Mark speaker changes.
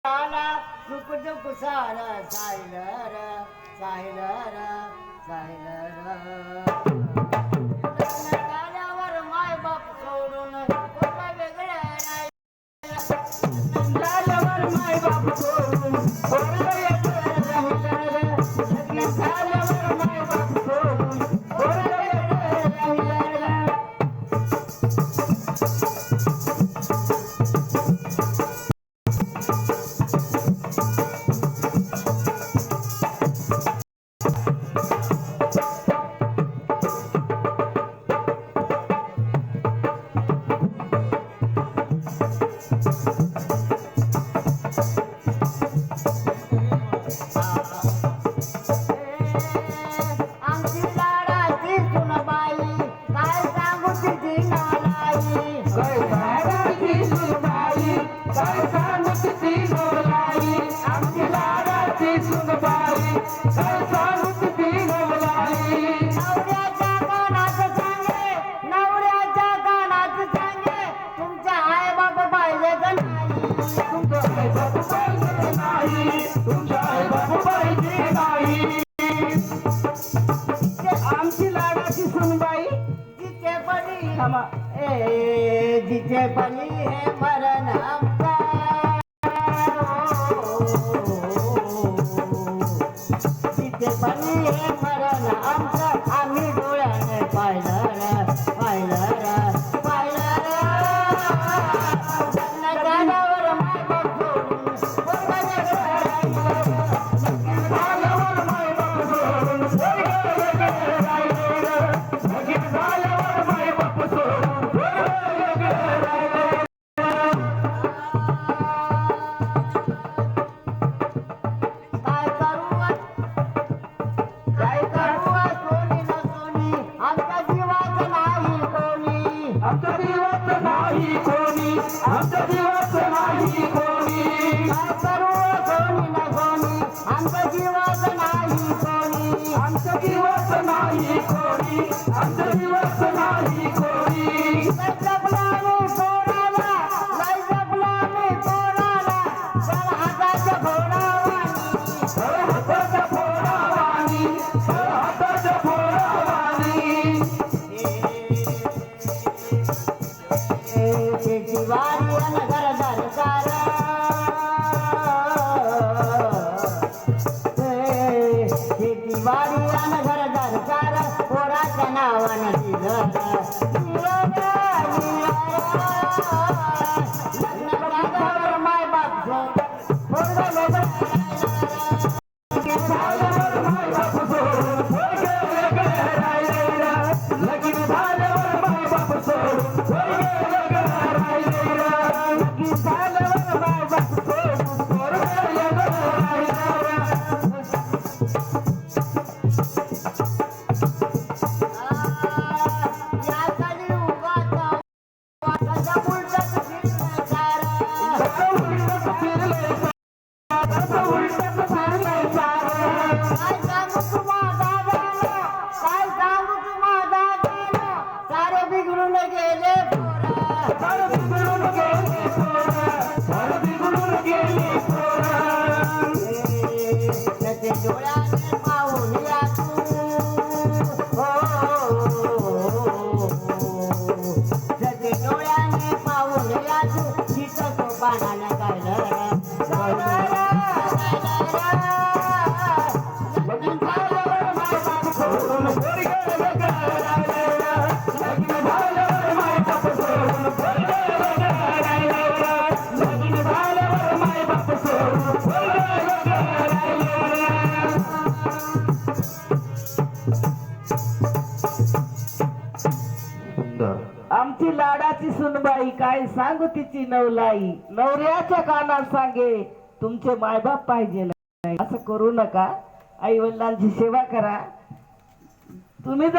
Speaker 1: आला सुख दुःख सारा सायलर सायलर सायलर झाल्यावर माय बाप सोडून पोटा वेगळ्या झाल्यावर माय बाप सोडून पोटा वेगळ्या राहिलं झाल्यावर माय बाप सोडून पोटा वेगळ्या राहिलं आमची लाडाची सुनबाई जिथे पणी हे मरण आमचा जिथे पणी हे मरण आमचं आम्ही डोळ्याने पाहिलं पाहिलं पाहिलं गाण्यावर माय बाप आमची लाडाची सुनबाई काय सांगू तिची नवलाई नवऱ्याच्या कानात सांगे तुमचे मायबाप पाहिजे नाही असं करू नका आई वडिलांची सेवा करा तुम्ही